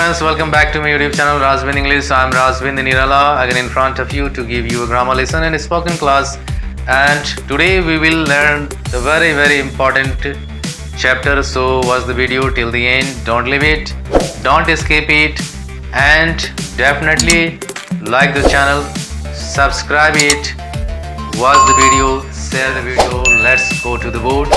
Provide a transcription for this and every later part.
students, welcome back to my YouTube channel Razvind English. I am Razvind Nirala again in front of you to give you a grammar lesson and a spoken class. And today we will learn the very important chapter. So watch the video till the end. Don't leave it, don't escape it, and definitely like the channel, subscribe it, watch the video, share the video. Let's go to the board.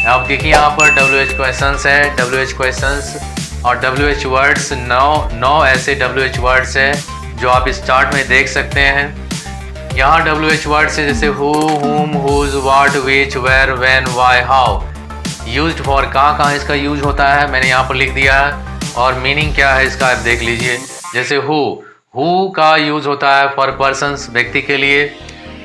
आप देखिए यहाँ पर WH questions है, WH questions और WH words, नौ ऐसे WH words है जो आप इस चार्ट में देख सकते हैं। यहाँ WH वर्ड्स है जैसे who, whom, whose, what, which, where, when, why, how. Used for कहाँ इसका यूज होता है मैंने यहाँ पर लिख दिया है, और मीनिंग क्या है इसका आप देख लीजिए। जैसे हु का यूज होता है फॉर पर्सन्स, व्यक्ति के लिए,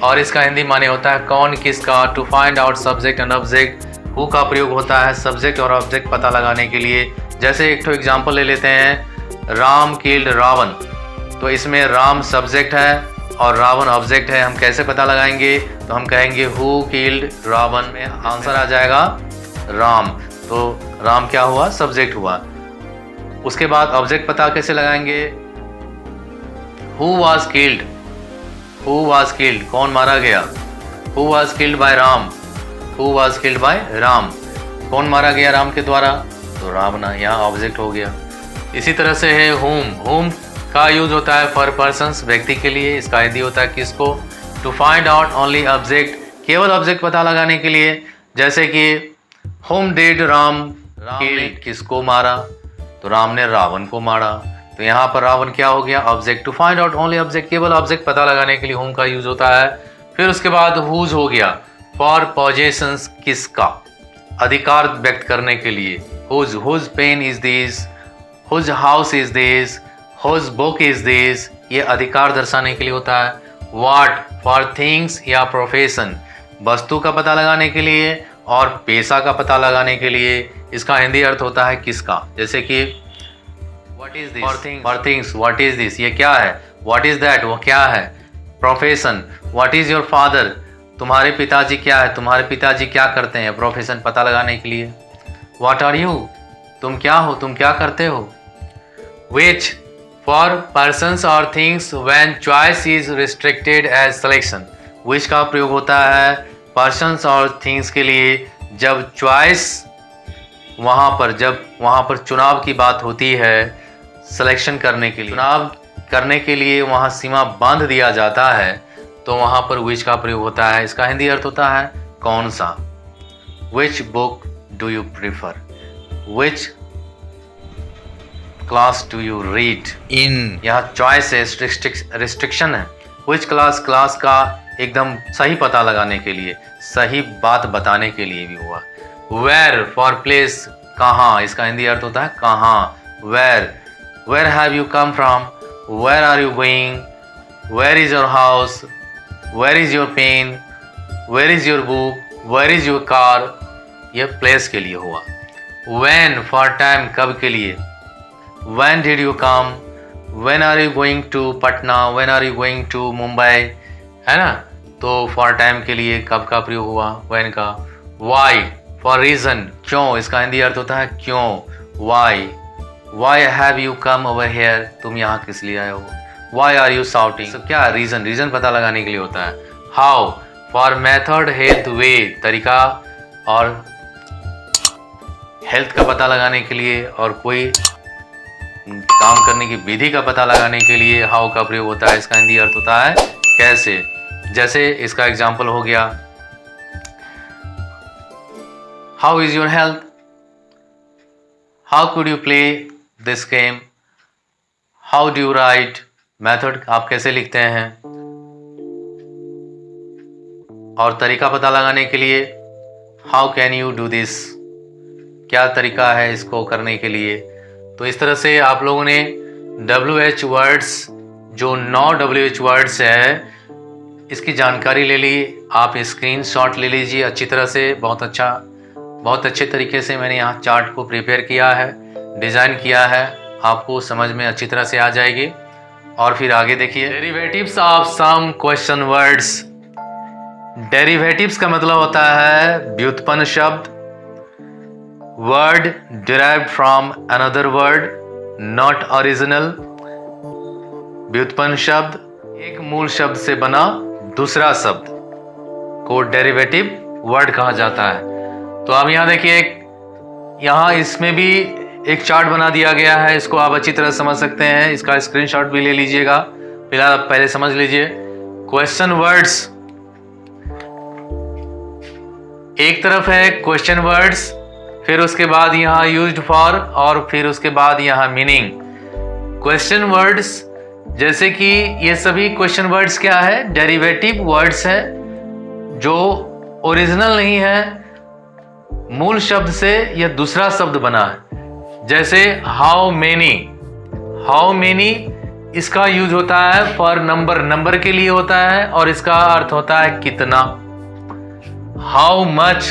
और इसका हिंदी माने होता है कौन किसका। To find out subject and object, who का प्रयोग होता है सब्जेक्ट और ऑब्जेक्ट पता लगाने के लिए। जैसे एक तो एग्जांपल ले लेते हैं, राम किल्ड रावण, तो इसमें राम सब्जेक्ट है और रावण ऑब्जेक्ट है। हम कैसे पता लगाएंगे, तो हम कहेंगे हु किल्ड रावण, में आंसर आ जाएगा राम। तो राम क्या हुआ, सब्जेक्ट हुआ। उसके बाद ऑब्जेक्ट पता कैसे लगाएंगे, who was killed, who was killed कौन मारा गया, who was killed by Ram, who was killed by Ram कौन मारा गया राम के द्वारा, तो रावण, यहाँ ऑब्जेक्ट हो गया। इसी तरह से है होम का यूज होता है फॉर पर्सन्स, व्यक्ति के लिए, इसका हिंदी होता है किसको। To find out only object, केवल ऑब्जेक्ट पता लगाने के लिए। जैसे कि होम डिड राम किल्ड, किसको मारा, तो राम ने रावण को मारा, तो यहाँ पर रावण क्या हो गया, object. To find out only object, केवल ऑब्जेक्ट पता लगाने के लिए होम का यूज होता है। फिर उसके बाद हुज हो गया फॉर पोजेशंस, किसका, अधिकार व्यक्त करने के लिए। Whose pen is this, whose house is this, whose book is this, ये अधिकार दर्शाने के लिए होता है। व्हाट फॉर थिंग्स या प्रोफेशन, वस्तु का पता लगाने के लिए और पेशा का पता लगाने के लिए। इसका हिंदी अर्थ होता है किसका। जैसे कि what is this for things, what is this ये क्या है, व्हाट इज दैट वो क्या है। Profession, what is your father, तुम्हारे पिताजी क्या है, तुम्हारे पिताजी क्या करते हैं, प्रोफेशन पता लगाने के लिए। व्हाट आर यू, तुम क्या हो, तुम क्या करते हो। विच फॉर पर्सन्स और things when choice is restricted as selection, which का प्रयोग होता है पर्सन्स और थिंग्स के लिए जब चॉइस, वहाँ पर चुनाव की बात होती है, सिलेक्शन करने के लिए, चुनाव करने के लिए वहाँ सीमा बांध दिया जाता है, तो वहाँ पर विच का प्रयोग होता है। इसका हिंदी अर्थ होता है कौन सा। Which book do you prefer, which class do you read in, यहाँ चॉइस है, रिस्ट्रिक्शन है। विच क्लास का एकदम सही पता लगाने के लिए, सही बात बताने के लिए भी हुआ। वेयर फॉर प्लेस, कहाँ, इसका हिंदी अर्थ होता है कहाँ। Where have you come from, where are you going, where is your house, where is your pen, where is your book, where is your car, यह प्लेस के लिए हुआ। व्हेन फॉर टाइम, कब के लिए। When did you come, when are you going to Patna, when are you going to Mumbai, है ना, तो फॉर टाइम के लिए कब का प्रयोग हुआ, व्हेन का। वाई फॉर रीजन, क्यों, इसका हिंदी अर्थ होता है क्यों। Why have you come over here, तुम यहाँ किस लिए आए हो। वाई आर यू शाउटिंग, क्या रीजन पता लगाने के लिए होता है। हाउ फॉर मेथड, हेल्थ, वे तरीका, और हेल्थ का पता लगाने के लिए और कोई काम करने की विधि का पता लगाने के लिए हाउ का प्रयोग होता है। इसका हिंदी अर्थ होता है कैसे। जैसे इसका एग्जाम्पल हो गया, how is your health, how could you play this game, how do you right, method आप कैसे लिखते हैं, और तरीका पता लगाने के लिए how can you do this, क्या तरीका है इसको करने के लिए। तो इस तरह से आप लोगों ने WH वर्ड्स, जो 9 WH वर्ड्स है, इसकी जानकारी ले ली। आप स्क्रीनशॉट ले लीजिए अच्छी तरह से। बहुत अच्छे तरीके से मैंने यहाँ चार्ट को प्रिपेयर किया है, डिज़ाइन किया है, आपको समझ में अच्छी तरह से आ जाएगी। और फिर आगे देखिए, derivatives of some question words. Derivatives का मतलब होता है व्युत्पन्न शब्द, word derived from another word, not original, व्युत्पन्न शब्द, एक मूल शब्द से बना दूसरा शब्द को डेरिवेटिव वर्ड कहा जाता है। तो अब यहाँ देखिए, यहाँ इसमें भी एक चार्ट बना दिया गया है, इसको आप अच्छी तरह समझ सकते हैं, इसका स्क्रीनशॉट भी ले लीजिएगा। फिलहाल आप पहले समझ लीजिए। क्वेश्चन वर्ड्स एक तरफ है, क्वेश्चन वर्ड्स, फिर उसके बाद यहाँ यूज्ड फॉर, और फिर उसके बाद यहाँ मीनिंग। क्वेश्चन वर्ड्स जैसे कि ये सभी क्वेश्चन वर्ड्स क्या है, डेरिवेटिव वर्ड्स है जो ओरिजिनल नहीं है, मूल शब्द से यह दूसरा शब्द बना है। जैसे हाउ मेनी, हाउ मेनी इसका यूज होता है फॉर नंबर, नंबर के लिए होता है और इसका अर्थ होता है कितना। हाउ मच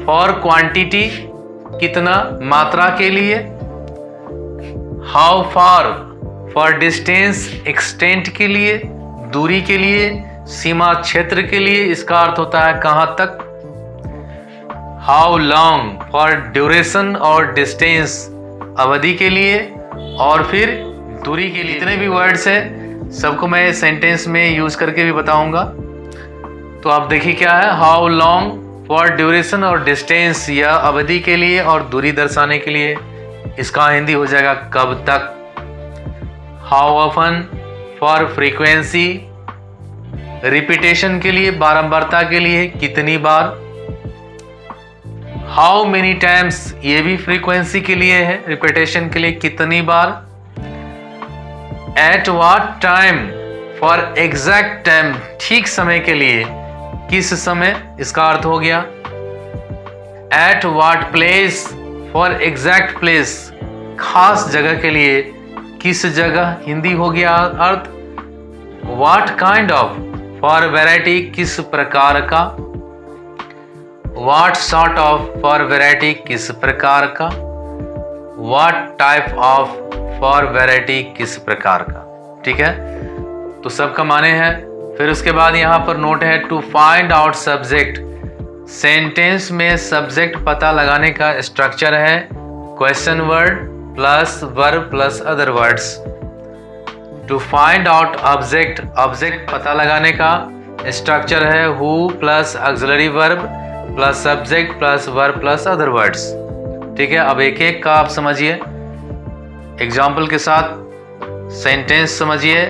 फॉर क्वांटिटी, कितना, मात्रा के लिए। How far for distance, extent के लिए, दूरी के लिए, सीमा क्षेत्र के लिए, इसका अर्थ होता है कहां तक। हाउ लॉन्ग फॉर ड्यूरेशन और डिस्टेंस, अवधि के लिए और फिर दूरी के लिए। जितने भी वर्ड्स हैं सबको मैं सेंटेंस में यूज करके भी बताऊंगा। तो आप देखिए क्या है, हाउ लॉन्ग फॉर ड्यूरेशन और डिस्टेंस, या अवधि के लिए और दूरी दर्शाने के लिए, इसका हिंदी हो जाएगा कब तक। How often for frequency, repetition के लिए, बारंबारता के लिए, कितनी बार। हाउ मेनी टाइम्स, ये भी फ्रीक्वेंसी के लिए है, रिपीटेशन के लिए, कितनी बार। At what time for exact time, ठीक समय के लिए, किस समय, इसका अर्थ हो गया। At what place for exact place, खास जगह के लिए, किस जगह, हिंदी हो गया अर्थ। What kind of for variety, किस प्रकार का। What sort of for variety, किस प्रकार का। What type of for variety, किस प्रकार का। ठीक है, तो सबका माने हैं। फिर उसके बाद यहाँ पर नोट है, to find out subject. Sentence में सब्जेक्ट पता लगाने का स्ट्रक्चर है question word plus verb plus other words. To find out object, object पता लगाने का स्ट्रक्चर है who plus auxiliary verb plus subject plus verb plus other words. ठीक है, अब एक एक का आप समझिए, एग्जाम्पल के साथ सेंटेंस समझिए।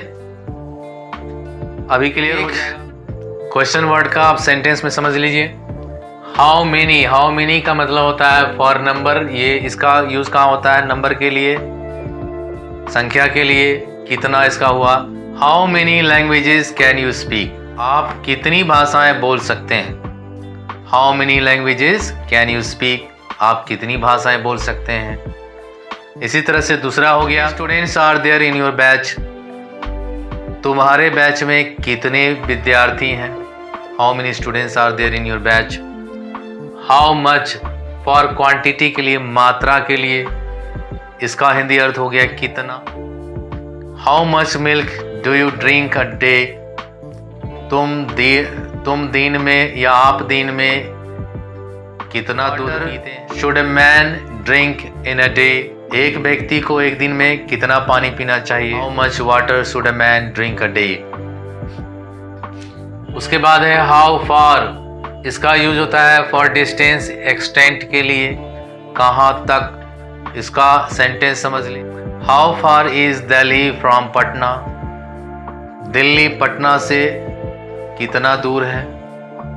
अभी के लिए क्वेश्चन वर्ड का आप सेंटेंस में समझ लीजिए। हाउ मेनी, हाउ मेनी का मतलब होता है फॉर नंबर, ये इसका यूज कहाँ होता है, नंबर के लिए, संख्या के लिए। कितना इसका हुआ। How many languages can you speak, आप कितनी भाषाएं बोल सकते हैं। How many languages can you speak, आप कितनी भाषाएं बोल सकते हैं। इसी तरह से दूसरा हो गया, students are there in your batch, तुम्हारे बैच में कितने विद्यार्थी हैं। How many students are there in your batch. How much for quantity के लिए, मात्रा के लिए, इसका हिंदी अर्थ हो गया कितना। How much milk do you drink a day, तुम दिन में या आप दिन में कितना दूध पीते हैं। Should a man drink in a day, एक व्यक्ति को एक दिन में कितना पानी पीना चाहिए। How much water should a man drink a day. उसके बाद है हाउ फार, इसका यूज होता है फॉर डिस्टेंस, एक्सटेंट के लिए, कहाँ तक। इसका सेंटेंस समझ ली। How far is Delhi from Patna, Delhi Patna से कितना दूर है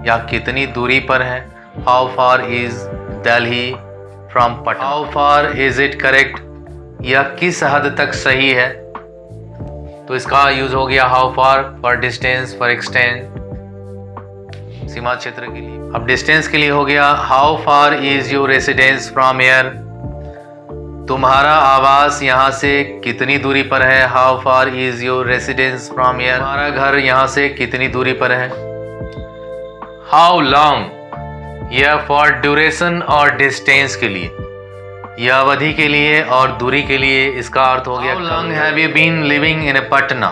या कितनी दूरी पर है। How far is Delhi from Patna. How far is it correct, यह किस हद तक सही है। तो इसका यूज हो गया how far for distance, for extent, सीमा क्षेत्र के लिए। अब डिस्टेंस के लिए हो गया how far is your residence from here, तुम्हारा आवास यहाँ से कितनी दूरी पर है। How far is your residence from here, तुम्हारा घर यहाँ से कितनी दूरी पर है। हाउ लॉन्ग, यह फॉर ड्यूरेशन और डिस्टेंस के लिए, यह अवधि के लिए और दूरी के लिए। इसका अर्थ हो गया how long have you been living in Patna,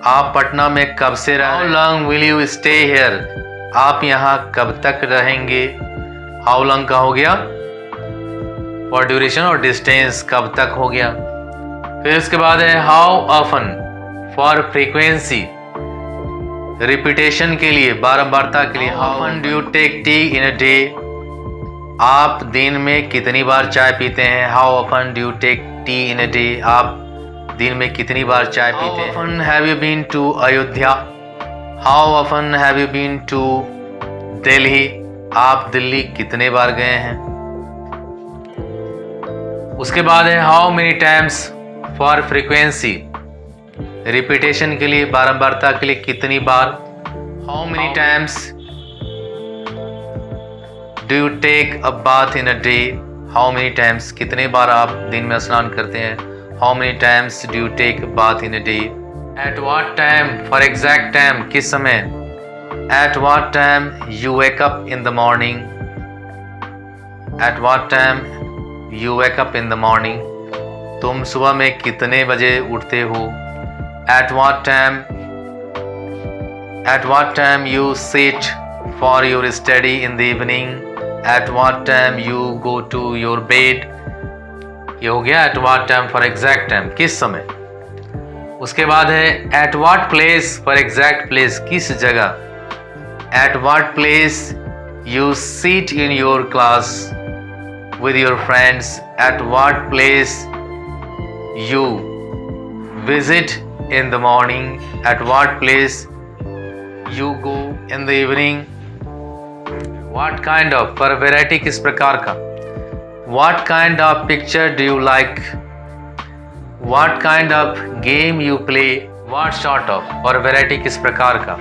आप पटना में कब से रहे। How long will you stay here, आप यहाँ कब तक रहेंगे। हाउ लॉन्ग का हो गया फॉर ड्यूरेशन और डिस्टेंस कब तक हो गया। फिर उसके बाद है how often for frequency repetition के लिए, बारंबारता के लिए। How often do you take tea in a day, आप दिन में कितनी बार चाय पीते हैं। How often do you take tea in a day, आप दिन में कितनी बार चाय पीते हैं। How often have you been to Ayodhya, how often have you been to Delhi, आप दिल्ली कितने बार गए हैं। उसके बाद है how many times for frequency repetition के लिए, बारंबारता के लिए कितनी बार। How many times do you take a bath in a day, how many times कितने बार आप दिन में स्नान करते हैं। How many times do you take a bath in a day. At what time for exact time, किस समय। At what time you wake up in the morning, at what time you wake up in the morning, तुम सुबह में कितने बजे उठते हो। At what time you sit for your study in the evening, at what time you go to your bed. ये हो गया at what time for exact time, किस समय। उसके बाद है at what place for exact place, किस जगह। At what place you sit in your class with your friends, at what place you visit in the morning, at what place you go in the evening. What kind of, for variety किस प्रकार का। What kind of picture do you like, what kind of game you play, what sort of, for variety किस प्रकार का।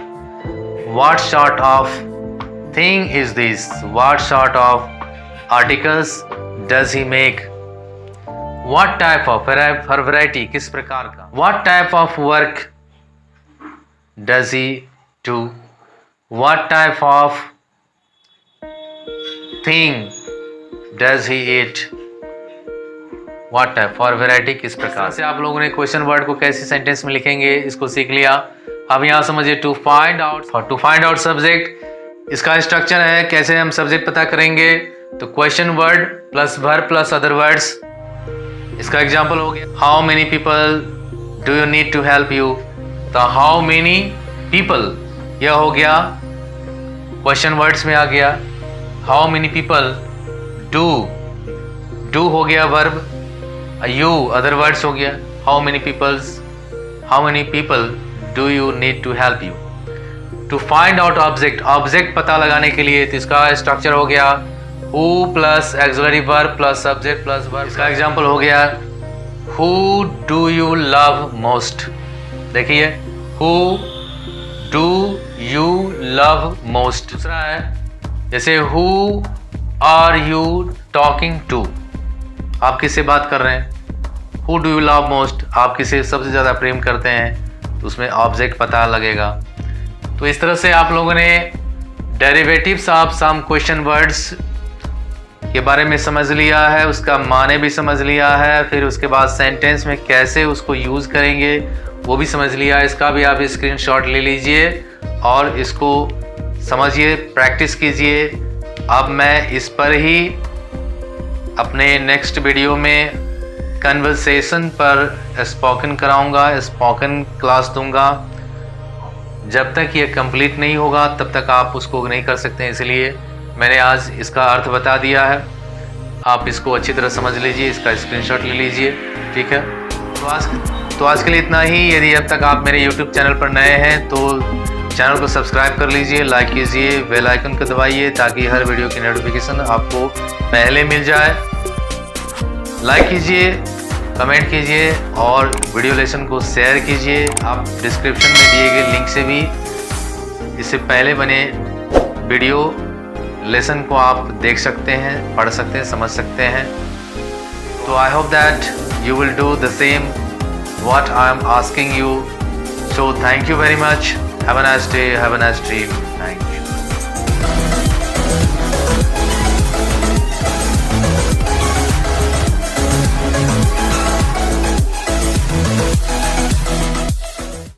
What sort of thing is this, what sort of articles does he make, what type of, for variety किस प्रकार का। what type of work does he do, what type of thing does he eat, what type, for variety किस प्रकार से। आप लोगों ने question word को कैसे सेंटेंस में लिखेंगे इसको सीख लिया। अब यहाँ समझिए टू फाइंड आउट सब्जेक्ट, इसका स्ट्रक्चर है कैसे हम सब्जेक्ट पता करेंगे। तो question word plus verb plus other words. इसका एग्जांपल हो गया how many people do you need to help you, तो हाउ मेनी पीपल यह हो गया क्वेश्चन वर्ड्स में आ गया। हाउ मेनी पीपल डू हो गया वर्ब, यू अदर वर्ड्स हो गया। How many people do you need to help you. To find out object पता लगाने के लिए, तो इसका स्ट्रक्चर हो गया who plus axillary verb plus subject plus verb. इसका एग्जांपल हो गया who do you love most, देखिए who do you love most। दूसरा है जैसे who are you talking to, आप किससे बात कर रहे हैं। who do you love most, आप किसे सबसे ज़्यादा प्रेम करते हैं, तो उसमें ऑब्जेक्ट पता लगेगा। तो इस तरह से आप लोगों ने derivatives of some question words के बारे में समझ लिया है, उसका माने भी समझ लिया है, फिर उसके बाद सेंटेंस में कैसे उसको यूज़ करेंगे वो भी समझ लिया है। इसका भी आप स्क्रीनशॉट ले लीजिए और इसको समझिए, प्रैक्टिस कीजिए। अब मैं इस पर ही अपने नेक्स्ट वीडियो में कन्वर्सेशन पर स्पोकन कराऊंगा, स्पोकन क्लास दूंगा। जब तक ये कंप्लीट नहीं होगा तब तक आप उसको नहीं कर सकते, इसलिए मैंने आज इसका अर्थ बता दिया है। आप इसको अच्छी तरह समझ लीजिए, इसका स्क्रीनशॉट ले लीजिए, ठीक है। तो आज के लिए इतना ही। यदि अब तक आप मेरे YouTube चैनल पर नए हैं तो चैनल को सब्सक्राइब कर लीजिए, लाइक कीजिए, बेल आइकन को दबाइए ताकि हर वीडियो की नोटिफिकेशन आपको पहले मिल जाए। लाइक कीजिए, कमेंट कीजिए और वीडियो लेसन को शेयर कीजिए। आप डिस्क्रिप्शन में दिए गए लिंक से भी इससे पहले बने वीडियो लेसन को आप देख सकते हैं, पढ़ सकते हैं, समझ सकते हैं। तो I hope that you will do the same what I am asking you. So thank you very much. Have a nice day, have a nice dream. Thank you.